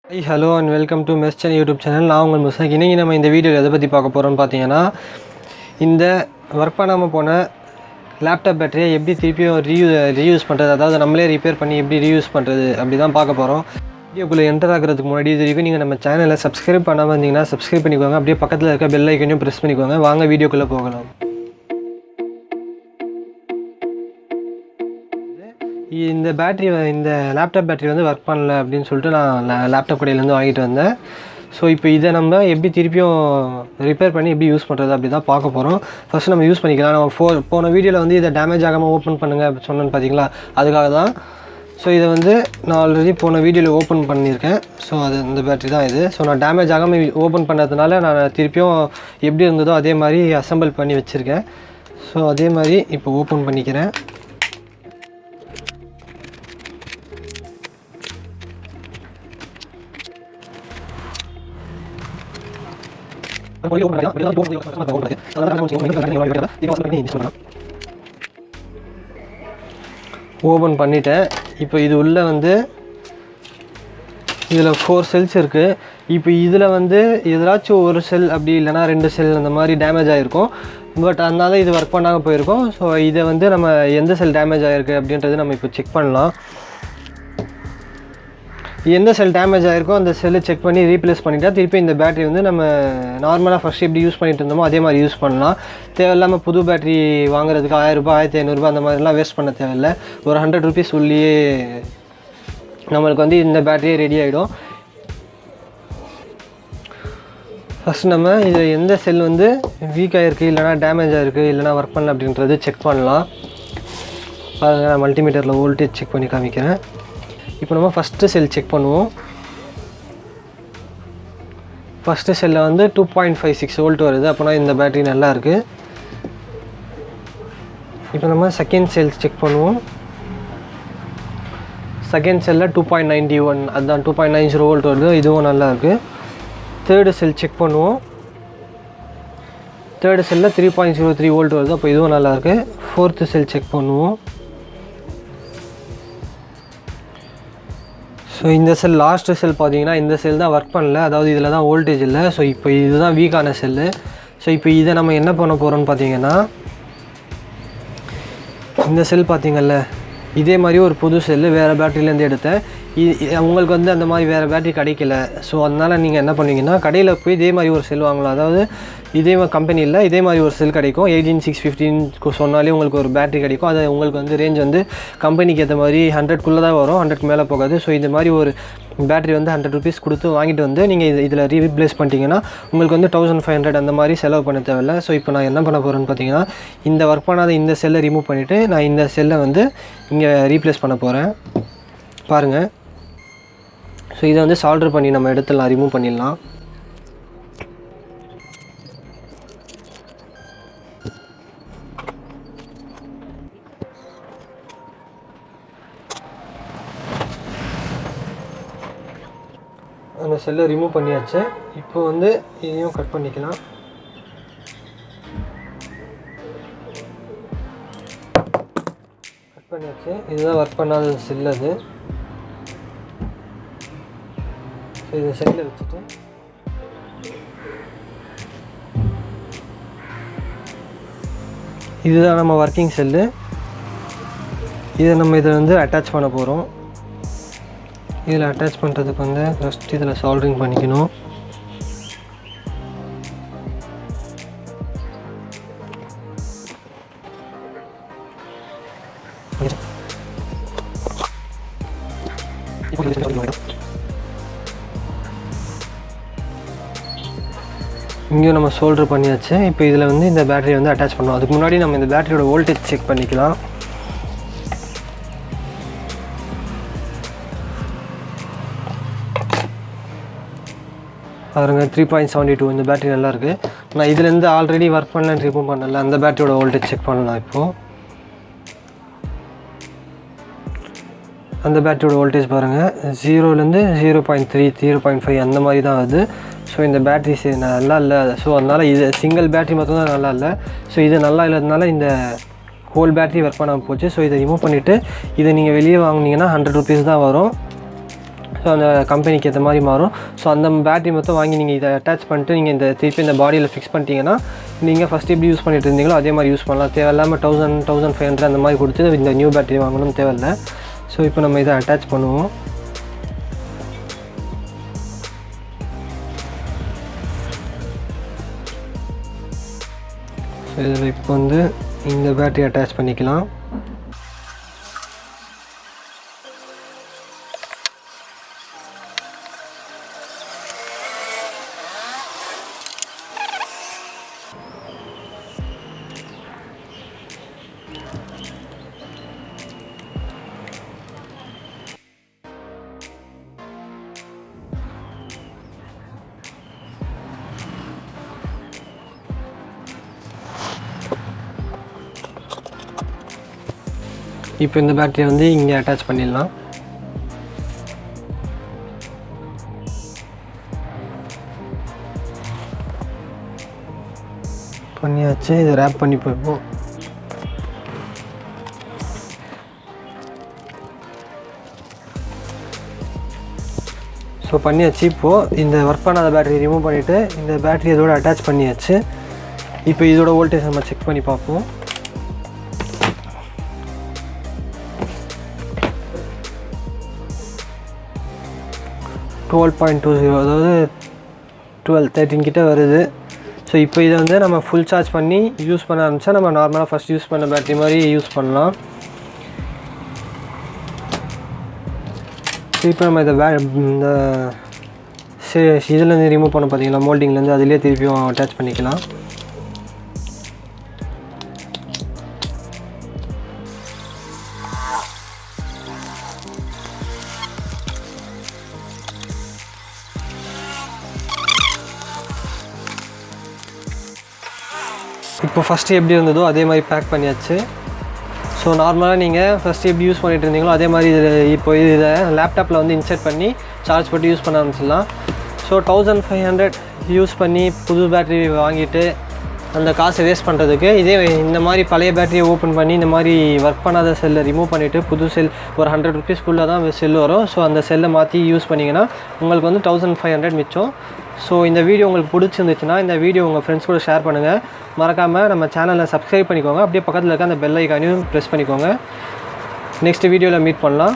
Hi, hello and welcome to Merz-Chennai YouTube channel. நான் உங்கள் முஸ்தக். இன்றைக்கி நம்ம இந்த வீடியோவில் எதை பற்றி பார்க்க போகிறோம்னு பார்த்தீங்கன்னா, இந்த ஒர்க் பண்ணாமல் போன லேப்டாப் பேட்டரியை எப்படி திருப்பியும் ரீயூஸ் பண்ணுறது, அதாவது நம்மளே ரிப்பேர் பண்ணி எப்படி ரீயூஸ் பண்ணுறது அப்படி தான் பார்க்க போகிறோம். வீடியோக்குள்ளே என்டர் ஆகிறதுக்கு முன்னாடி இது வரைக்கும் நீங்கள் நம்ம சேனலை சப்ஸ்கிரைப் பண்ணாமல் இருந்தீங்கன்னா சப்ஸ்கிரைப் பண்ணிக்கோங்க. அப்படியே பக்கத்தில் இருக்க பெல் ஐக்கனையும் ப்ரெஸ் பண்ணிக்கோங்க. வாங்க வீடியோக்குள்ளே போகலாம். இந்த லேப்டாப் பேட்டரி வந்து ஒர்க் பண்ணல அப்படின்னு சொல்லிட்டு நான் லேப்டாப் கடையிலேருந்து வாங்கிட்டு வந்தேன். ஸோ இப்போ இதை நம்ம எப்படி திருப்பியும் ரிப்பேர் பண்ணி எப்படி யூஸ் பண்ணுறது அப்படி தான் பார்க்க போகிறோம். ஃபஸ்ட்டு நம்ம யூஸ் பண்ணிக்கலாம். நம்ம போன வீடியோவில் வந்து இதை டேமேஜ் ஆகாமல் ஓப்பன் பண்ணுங்கள் அப்படி சொன்னேன்னு பார்த்தீங்களா, அதுக்காக தான். ஸோ இதை வந்து நான் ஆல்ரெடி போன வீடியோவில் ஓப்பன் பண்ணியிருக்கேன். ஸோ அது இந்த பேட்டரி தான் இது. ஸோ நான் டேமேஜ் ஆகாமல் ஓப்பன் பண்ணதுனால நான் திருப்பியும் எப்படி இருந்ததோ அதே மாதிரி அசெம்பிள் பண்ணி வச்சுருக்கேன். ஸோ அதே மாதிரி இப்போ ஓப்பன் பண்ணிக்கிறேன். ஓப்பன் பண்ணிட்டேன். இப்போ இது உள்ள வந்து இதில் 4 செல்ஸ் இருக்குது. இப்போ இதில் வந்து எதாச்சும் ஒரு செல் அப்படி இல்லைனா 2 செல் அந்த மாதிரி டேமேஜ் ஆகிருக்கும். பட் அதனால இது ஒர்க் பண்ணாமல் போயிருக்கோம். ஸோ இதை வந்து நம்ம எந்த செல் டேமேஜ் ஆகிருக்கு அப்படின்றது நம்ம இப்போ செக் பண்ணலாம். எந்த செல் டேமேஜ் ஆகிருக்கோ அந்த செல்லை செக் பண்ணி ரீப்ளேஸ் பண்ணிட்டா திருப்பி இந்த பேட்டரி வந்து நம்ம நார்மலாக ஃபஸ்ட்டு எப்படி யூஸ் பண்ணிட்டு இருந்தோமோ அதே மாதிரி யூஸ் பண்ணலாம். தேவையில்லாமல் புது பேட்டரி வாங்குறதுக்கு 1000 ரூபாய் 1500 அந்த மாதிரிலாம் வேஸ்ட் பண்ண தேவையில்லை. ஒரு 100 rupees உள்ளியே நம்மளுக்கு வந்து இந்த பேட்டரியே ரெடி ஆகிடும். ஃபஸ்ட் நம்ம இதில் எந்த செல் வந்து வீக் ஆகிருக்கு இல்லைனா டேமேஜ் ஆகிருக்கு இல்லைனா ஒர்க் பண்ணல அப்படின்றது செக் பண்ணலாம். பாருங்கள், நான் மல்டிமீட்டரில் வோல்டேஜ் செக் பண்ணி காமிக்கிறேன். இப்போ நம்ம ஃபஸ்ட்டு செல் செக் பண்ணுவோம். ஃபஸ்ட்டு செல்லில் வந்து 2.56 volt வருது. அப்போனா இந்த பேட்டரி நல்லா இருக்குது. இப்போ நம்ம செகண்ட் செல் செக் பண்ணுவோம். செகண்ட் செல்லில் 2.91 அதுதான் 2.90 volt வருது. இதுவும் நல்லா இருக்குது. தேர்டு செல் செக் பண்ணுவோம். தேர்டு செல்லில் 3.03 volt வருது. அப்போ இதுவும் நல்லாயிருக்கு. ஃபோர்த்து செல் செக் பண்ணுவோம். ஸோ இந்த செல் லாஸ்ட்டு செல் பார்த்தீங்கன்னா இந்த செல் தான் ஒர்க் பண்ணல, அதாவது இதில் தான் வோல்டேஜ் இல்லை. ஸோ இப்போ இதுதான் வீக்கான செல்லு. ஸோ இப்போ இதை நம்ம என்ன பண்ண போகிறோம்னு பார்த்தீங்கன்னா, இந்த செல் பார்த்தீங்கல்ல, இதே மாதிரி ஒரு புது செல்லு வேறு பேட்டரியிலேருந்து எடுத்தேன். உங்களுக்கு வந்து அந்த மாதிரி வேறு பேட்டரி கிடைக்கல. ஸோ அதனால் நீங்கள் என்ன பண்ணுவீங்கன்னா, கடையில் போய் இதே மாதிரி ஒரு செல் வாங்கலாம். அதாவது இதே கம்பெனியில் இதே மாதிரி ஒரு செல் கிடைக்கும். 18615 சொன்னாலே உங்களுக்கு ஒரு பேட்டரி கிடைக்கும். அது உங்களுக்கு வந்து ரேஞ்ச் வந்து கம்பெனிக்கு ஏற்ற மாதிரி 100க்குள்ளே தான் வரும், 100க்கு மேலே போகாது. ஸோ இந்த மாதிரி ஒரு பேட்டரி வந்து 100 rupees கொடுத்து வாங்கிட்டு வந்து நீங்கள் இதில் ரீப்ளேஸ் பண்ணிட்டீங்கன்னா உங்களுக்கு வந்து 1500 அந்த மாதிரி செலவு பண்ண தேவையில்லை. ஸோ இப்போ நான் என்ன பண்ண போகிறேன்னு பார்த்தீங்கன்னா, இந்த ஒர்க் பண்ணாத இந்த செல்லை ரிமூவ் பண்ணிவிட்டு நான் இந்த செல்லை வந்து இங்கே ரீப்ளேஸ் பண்ண போகிறேன். பாருங்கள். ஸோ இதை வந்து சால்டர் பண்ணி நம்ம எடுத்துடலாம், ரிமூவ் பண்ணிடலாம். அந்த செல்லை ரிமூவ் பண்ணியாச்சு. இப்போ வந்து இதையும் கட் பண்ணிக்கலாம். கட் பண்ணியாச்சு. இதுதான் ஒர்க் பண்ணாத செல். அது இதை சைடில் வச்சுட்டு இதுதான் நம்ம ஒர்க்கிங் செல்லு. இதை நம்ம இதை வந்து அட்டாச் பண்ண போகிறோம். இதில் அட்டாச் பண்ணுறதுக்கு வந்து ஃபஸ்ட் இதில் சால்டரிங் பண்ணிக்கணும். இங்கேயும் நம்ம சோல்டர் பண்ணியாச்சு. இப்போ இதில் வந்து இந்த பேட்டரியை வந்து அட்டாச் பண்ணோம். அதுக்கு முன்னாடி நம்ம இந்த பேட்டரியோட வோல்டேஜ் செக் பண்ணிக்கலாம். பாருங்க, 3.72 இந்த பேட்டரி நல்லாயிருக்கு. நான் இதுலேருந்து ஆல்ரெடி ஒர்க் பண்ணலன்னு ரிமூவ் பண்ணல, அந்த பேட்டரியோட வோல்டேஜ் செக் பண்ணலாம். இப்போது அந்த பேட்டரியோட வோல்டேஜ் பாருங்கள், 0லேருந்து 0.3 0.5 அந்த மாதிரி தான் வருது. ஸோ இந்த பேட்டரி நல்லா இல்லை. ஸோ அதனால் இது சிங்கிள் பேட்டரி மட்டும் தான் நல்லா இல்லை. ஸோ இது நல்லா இல்லாததுனால இந்த ஹோல் பேட்டரி ஒர்க் பண்ணாமல் போச்சு. ஸோ இதை ரிமூவ் பண்ணிவிட்டு இதை நீங்கள் வெளியே வாங்கினீங்கன்னா 100 rupees தான் வரும். ஸோ அந்த கம்பெனிக்கு ஏற்ற மாதிரி மாறும். ஸோ அந்த பேட்டரி மொத்தம் வாங்கி நீங்கள் இதை அட்டாச் பண்ணிட்டு நீங்கள் இந்த திருப்பி இந்த பாடியில் ஃபிக்ஸ் பண்ணிட்டீங்கன்னா நீங்கள் ஃபஸ்ட்டு எப்படி யூஸ் பண்ணிட்டு இருந்தீங்களோ அதே மாதிரி யூஸ் பண்ணலாம். தேவையில்லாமல் 1500 அந்த மாதிரி கொடுத்து இந்த நியூ பேட்டரி வாங்கணும் தேவையில்லை. ஸோ இப்போ நம்ம இதை அட்டாச் பண்ணுவோம். ஸோ இதில் இப்போ வந்து இந்த பேட்டரி அட்டாச் பண்ணிக்கலாம். இப்போ இந்த பேட்டரியை வந்து இங்கே அட்டாச் பண்ணிடலாம். பண்ணியாச்சு. இதை ரேப் பண்ணி போய்ப்போம். ஸோ பண்ணியாச்சு. இப்போது இந்த ஒர்க் பண்ணாத பேட்டரி ரிமூவ் பண்ணிவிட்டு இந்த பேட்டரி இதோட அட்டாச் பண்ணியாச்சு. இப்போ இதோட வோல்டேஜ் நம்ம செக் பண்ணி பார்ப்போம். $12.20 அதாவது 13 கிட்ட வருது. ஸோ இப்போ இதை வந்து நம்ம ஃபுல் சார்ஜ் பண்ணி யூஸ் பண்ண ஆரம்பித்தா நம்ம நார்மலாக ஃபஸ்ட் யூஸ் பண்ண பேட்டரி மாதிரி யூஸ் பண்ணலாம். ஸோ இப்போ நம்ம இந்த இதுலேருந்து ரிமூவ் பண்ண பார்த்தீங்களா, மோல்டிங்லேருந்து அதிலே திருப்பியும் அட்டாச் பண்ணிக்கலாம். இப்போ ஃபஸ்ட்டு எப்படி இருந்ததோ அதே மாதிரி பேக் பண்ணியாச்சு. ஸோ நார்மலாக நீங்கள் ஃபஸ்ட்டு எப்படி யூஸ் பண்ணிகிட்டு இருந்தீங்களோ அதே மாதிரி இப்போ இதை லேப்டாப்பில் வந்து இன்சர்ட் பண்ணி சார்ஜ் போட்டு யூஸ் பண்ண ஆரம்பிச்சிடலாம். ஸோ 1500 யூஸ் பண்ணி புது பேட்டரி வாங்கிட்டு அந்த காசை வேஸ்ட் பண்ணுறதுக்கு இதே இந்த மாதிரி பழைய பேட்டரியை ஓப்பன் பண்ணி இந்த மாதிரி ஒர்க் பண்ணாத செல்லை ரிமூவ் பண்ணிவிட்டு புது செல் ஒரு 100 rupeesக்குள்ளே தான் செல் வரும். ஸோ அந்த செல்லை மாற்றி யூஸ் பண்ணிங்கன்னா உங்களுக்கு வந்து 1500 மிச்சம். ஸோ இந்த வீடியோ உங்களுக்கு பிடிச்சிருந்துச்சுன்னா இந்த வீடியோ உங்கள் ஃப்ரெண்ட்ஸ் கூட ஷேர் பண்ணுங்கள். மறக்காமல் நம்ம சேனலை சப்ஸ்கிரைப் பண்ணிக்கோங்க. அப்படியே பக்கத்தில் இருக்க அந்த பெல் ஐக்கானையும் ப்ரெஸ் பண்ணிக்கோங்க. நெக்ஸ்ட் வீடியோவில் மீட் பண்ணலாம்.